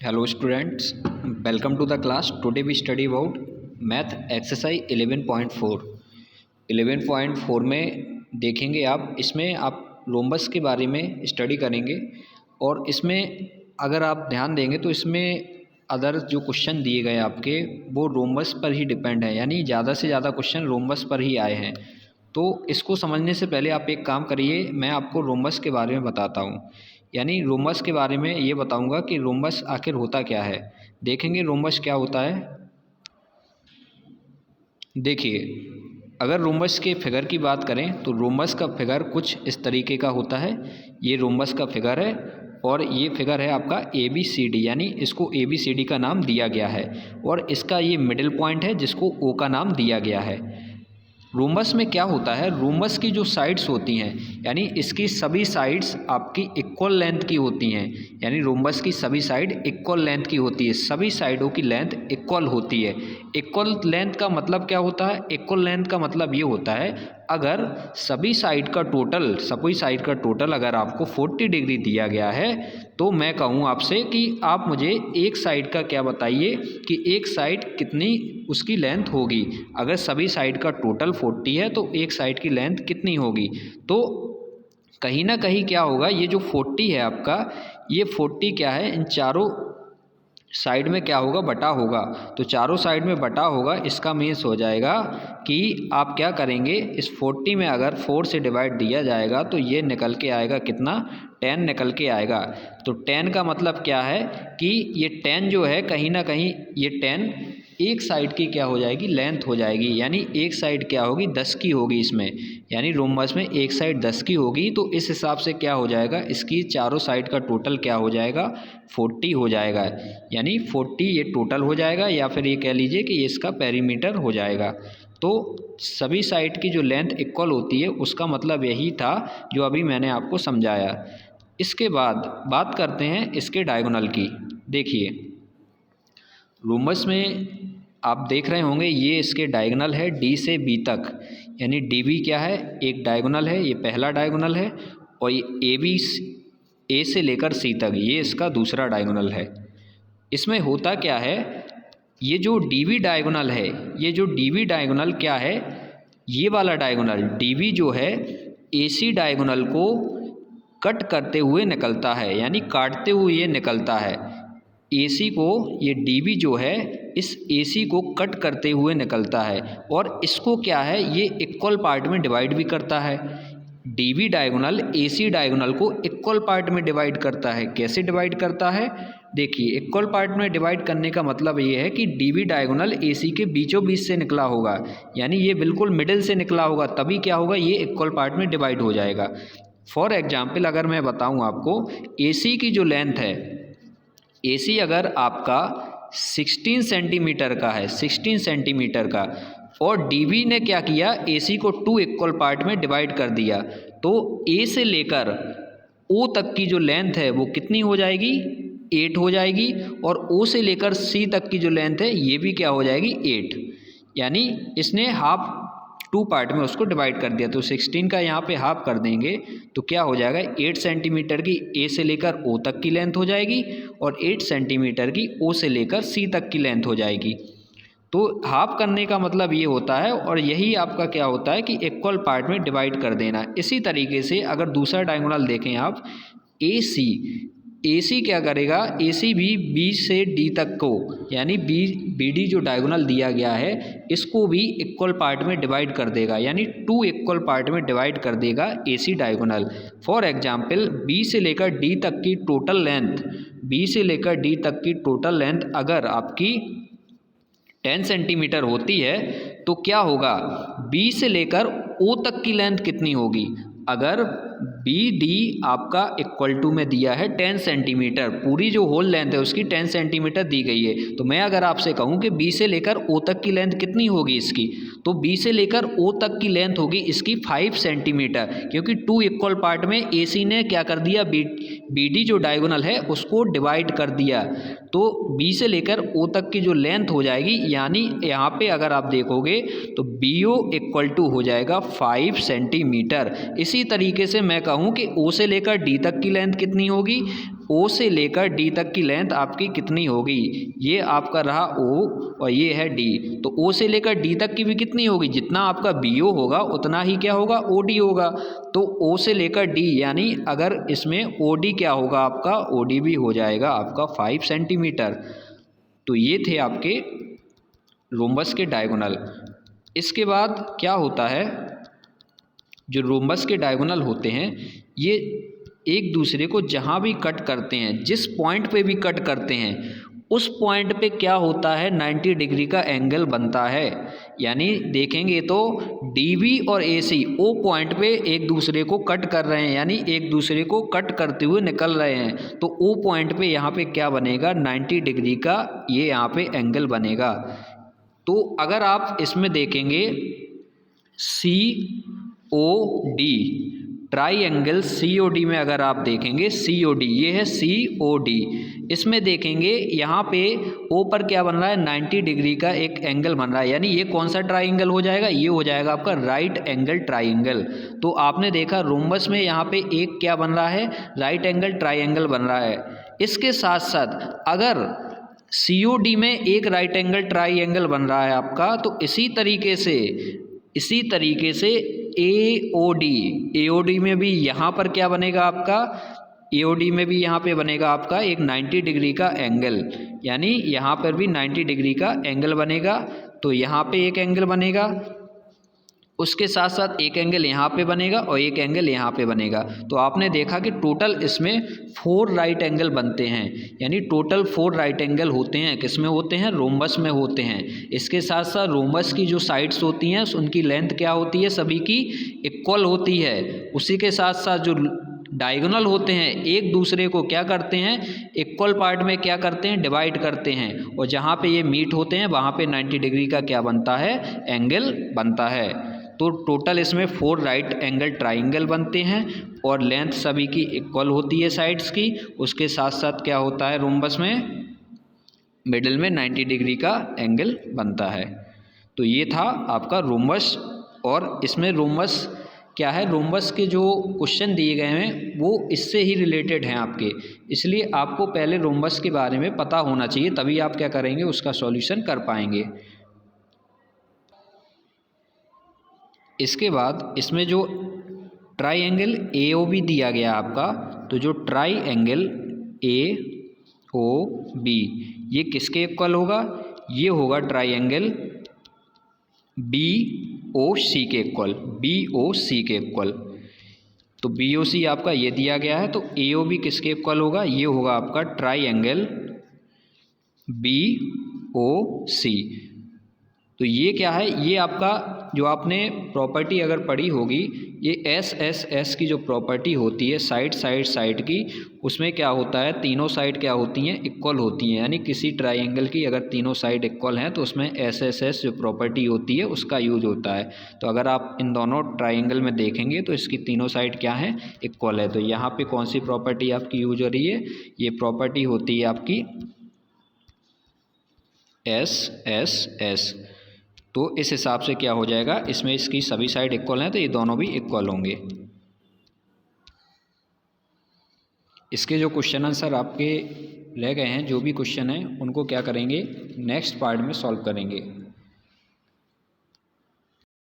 Hello students, welcome to the class. Today we study about math exercise 11.4. 11.4 में देखेंगे आप, इसमें आप रोम्बस के बारे में स्टडी करेंगे और इसमें अगर आप ध्यान देंगे तो इसमें अदर जो क्वेश्चन दिए गए आपके वो रोम्बस पर ही डिपेंड है, यानी ज़्यादा से ज़्यादा क्वेश्चन रोम्बस पर ही आए हैं। तो इसको समझने से पहले आप एक काम करिए, मैं आपको रोम्बस के बारे में बताता हूँ। यानी रोम्बस के बारे में ये बताऊंगा कि रोम्बस आखिर होता क्या है। देखेंगे रोम्बस क्या होता है। देखिए, अगर रोम्बस के फिगर की बात करें तो रोम्बस का फिगर कुछ इस तरीके का होता है। ये रोम्बस का फिगर है और ये फिगर है आपका ABCD, यानी इसको ABCD का नाम दिया गया है और इसका ये मिडिल पॉइंट है जिसको O का नाम दिया गया है। रोम्बस में क्या होता है, रोम्बस की जो साइड्स होती हैं यानी इसकी सभी साइड्स आपकी इक्वल लेंथ की होती हैं, यानी रोम्बस की सभी साइड इक्वल लेंथ की होती है, सभी साइडों की लेंथ इक्वल होती है। इक्वल लेंथ का मतलब क्या होता है, इक्वल लेंथ का मतलब ये होता है अगर सभी साइड का टोटल अगर आपको 40 डिग्री दिया गया है तो मैं कहूँ आपसे कि आप मुझे एक साइड का क्या बताइए कि एक साइड कितनी उसकी लेंथ होगी। अगर सभी साइड का टोटल 40 है तो एक साइड की लेंथ कितनी होगी। तो कहीं ना कहीं क्या होगा, ये जो 40 है आपका, ये 40 क्या है, इन चारों साइड में क्या होगा, बटा होगा। तो चारों साइड में बटा होगा, इसका मीन्स हो जाएगा कि आप क्या करेंगे, इस 40 में अगर 4 से डिवाइड दिया जाएगा तो ये निकल के आएगा कितना, 10 निकल के आएगा। तो 10 का मतलब क्या है कि ये 10 जो है कहीं ना कहीं ये 10 एक साइड की क्या हो जाएगी, लेंथ हो जाएगी, यानी एक साइड क्या होगी, 10 की होगी इसमें, यानी रोम्बस में एक साइड 10 की होगी। तो इस हिसाब से क्या हो जाएगा, इसकी चारों साइड का टोटल क्या हो जाएगा, 40 हो जाएगा, यानी 40 ये टोटल हो जाएगा, या फिर ये कह लीजिए कि ये इसका पेरीमीटर हो जाएगा। तो सभी साइड की जो लेंथ इक्वल होती है उसका मतलब यही था जो अभी मैंने आपको समझाया। इसके बाद बात करते हैं इसके डायगोनल की। देखिए, रोम्बस में आप देख रहे होंगे ये इसके डायगोनल है D से B तक, यानी DB क्या है, एक डायगोनल है, ये पहला डायगोनल है, और ये AB A से लेकर C तक ये इसका दूसरा डायगोनल है। इसमें होता क्या है, ये जो DB डायगोनल है, ये जो DB डायगोनल क्या है, ये वाला डायगोनल DB जो है AC डायगोनल को कट करते हुए निकलता है, यानी काटते हुए ये निकलता है। AC को, ये DB जो है इस AC को कट करते हुए निकलता है और इसको क्या है, ये इक्वल पार्ट में डिवाइड भी करता है। DB डायगोनल AC डायगोनल को इक्वल पार्ट में डिवाइड करता है। कैसे डिवाइड करता है, देखिए, इक्वल पार्ट में डिवाइड करने का मतलब ये है कि DB डायगोनल AC के बीचों बीच से निकला होगा, यानी ये बिल्कुल मिडिल से निकला होगा, तभी क्या होगा, ये इक्वल पार्ट में डिवाइड हो जाएगा। फॉर एग्जाम्पल अगर मैं बताऊँ आपको, AC की जो लेंथ है, AC अगर आपका 16 सेंटीमीटर का है, 16 सेंटीमीटर का, और DB ने क्या किया, AC को 2 इक्वल पार्ट में डिवाइड कर दिया, तो A से लेकर O तक की जो लेंथ है वो कितनी हो जाएगी, 8 हो जाएगी, और O से लेकर C तक की जो लेंथ है ये भी क्या हो जाएगी, 8, यानी इसने हाफ 2 पार्ट में उसको डिवाइड कर दिया। तो 16 का यहाँ पे हाफ कर देंगे तो क्या हो जाएगा, 8 सेंटीमीटर की A से लेकर O तक की लेंथ हो जाएगी और 8 सेंटीमीटर की O से लेकर C तक की लेंथ हो जाएगी। तो हाफ करने का मतलब ये होता है, और यही आपका क्या होता है कि इक्वल पार्ट में डिवाइड कर देना। इसी तरीके से अगर दूसरा डायगोनल देखें आप, AC क्या करेगा, AC भी B से D तक को, यानी BD जो डायगोनल दिया गया है इसको भी इक्वल पार्ट में डिवाइड कर देगा, यानी 2 इक्वल पार्ट में डिवाइड कर देगा AC diagonal. For example B से लेकर D तक की टोटल लेंथ, B से लेकर D तक की टोटल लेंथ अगर आपकी 10 सेंटीमीटर होती है तो क्या होगा, B से लेकर O तक की लेंथ कितनी होगी, अगर BD आपका इक्वल टू में दिया है 10 सेंटीमीटर, पूरी जो होल लेंथ है उसकी 10 सेंटीमीटर दी गई है, तो मैं अगर आपसे कहूँ कि B से लेकर O तक की लेंथ कितनी होगी इसकी, तो B से लेकर O तक की लेंथ होगी इसकी 5 सेंटीमीटर, क्योंकि 2 इक्वल पार्ट में AC ने क्या कर दिया, BD जो डायगोनल है उसको डिवाइड कर दिया, तो B से लेकर O तक की जो लेंथ हो जाएगी, यानी यहाँ पे अगर आप देखोगे तो BO इक्वल टू हो जाएगा 5 सेंटीमीटर। इसी तरीके से मैं कहूँ कि O से लेकर D तक की लेंथ कितनी होगी, ओ से लेकर डी तक की लेंथ आपकी कितनी होगी। ये आपका रहा ओ और ये है डी, तो ओ से लेकर डी तक की भी कितनी होगी, जितना आपका बी ओ होगा उतना ही क्या होगा, ओ डी होगा। तो ओ से लेकर डी यानी अगर इसमें ओ डी क्या होगा आपका, ओ डी भी हो जाएगा आपका 5 सेंटीमीटर। तो ये थे आपके रोम्बस के डायगोनल। इसके बाद क्या होता है, जो रोम्बस के डायगोनल होते हैं ये एक दूसरे को जहाँ भी कट करते हैं, जिस पॉइंट पे भी कट करते हैं उस पॉइंट पे क्या होता है, 90 डिग्री का एंगल बनता है। यानी देखेंगे तो DB और AC ओ पॉइंट पे एक दूसरे को कट कर रहे हैं, यानी एक दूसरे को कट करते हुए निकल रहे हैं। तो ओ पॉइंट पे यहाँ पे क्या बनेगा, 90 डिग्री का ये यहाँ पे एंगल बनेगा। तो अगर आप इसमें देखेंगे COD ट्राइंगल COD में अगर आप देखेंगे COD, ये है COD, इसमें देखेंगे यहाँ पे ओ पर क्या बन रहा है, 90 डिग्री का एक एंगल बन रहा है। यानी ये कौन सा ट्राइंगल हो जाएगा, ये हो जाएगा आपका राइट एंगल ट्राइंगल। तो आपने देखा रोम्बस में यहाँ पे एक क्या बन रहा है, राइट एंगल ट्राइंगल बन रहा है। इसके साथ साथ अगर COD में एक राइट एंगल ट्राइंगल बन रहा है आपका, तो इसी तरीके से AOD में भी यहाँ पर क्या बनेगा आपका, AOD में भी यहाँ पे बनेगा आपका एक 90 डिग्री का एंगल, यानी यहाँ पर भी 90 डिग्री का एंगल बनेगा। तो यहाँ पे एक एंगल बनेगा, उसके साथ साथ एक एंगल यहाँ पे बनेगा और एक एंगल यहाँ पे बनेगा। तो आपने देखा कि टोटल इसमें 4 राइट एंगल बनते हैं, यानी टोटल 4 राइट एंगल होते हैं। किस में होते हैं, रोम्बस में होते हैं। इसके साथ साथ रोम्बस की जो साइड्स होती हैं उनकी लेंथ क्या होती है, सभी की इक्वल होती है। उसी के साथ साथ जो डायगोनल होते हैं एक दूसरे को क्या करते हैं, इक्वल पार्ट में क्या करते हैं, डिवाइड करते हैं, और जहाँ पे ये मीट होते हैं वहाँ पे 90 डिग्री का क्या बनता है, एंगल बनता है। तो टोटल इसमें 4 राइट एंगल ट्राइंगल बनते हैं और लेंथ सभी की इक्वल होती है साइड्स की। उसके साथ साथ क्या होता है, रोम्बस में मिडिल में 90 डिग्री का एंगल बनता है। तो ये था आपका रोम्बस। और इसमें रोम्बस क्या है, रोम्बस के जो क्वेश्चन दिए गए हैं वो इससे ही रिलेटेड हैं आपके, इसलिए आपको पहले रोम्बस के बारे में पता होना चाहिए, तभी आप क्या करेंगे, उसका सॉल्यूशन कर पाएंगे। इसके बाद इसमें जो ट्राइंगल AOB दिया गया आपका, तो जो ट्राइंगल AOB ये किसके इक्वल होगा, ये होगा ट्राइंगल BOC के इक्वल, BOC के इक्वल। तो BOC आपका ये दिया गया है, तो AOB किसके इक्वल होगा, ये होगा आपका ट्राइंगल BOC। तो ये क्या है, ये आपका जो आपने प्रॉपर्टी अगर पढ़ी होगी, ये SSS की जो प्रॉपर्टी होती है साइड की, उसमें क्या होता है, तीनों साइड क्या होती हैं, इक्वल होती हैं। यानी किसी ट्राइंगल की अगर तीनों साइड इक्वल हैं तो उसमें SSS जो प्रॉपर्टी होती है उसका यूज होता है। तो अगर आप इन दोनों ट्राइंगल में देखेंगे तो इसकी तीनों साइड क्या है, इक्वल है। तो यहाँ पे कौन सी प्रॉपर्टी आपकी यूज हो रही है, ये प्रॉपर्टी होती है आपकी SSS। तो इस हिसाब से क्या हो जाएगा, इसमें इसकी सभी साइड इक्वल हैं तो ये दोनों भी इक्वल होंगे। इसके जो क्वेश्चन आंसर आपके रह गए हैं, जो भी क्वेश्चन हैं उनको क्या करेंगे, नेक्स्ट पार्ट में सॉल्व करेंगे।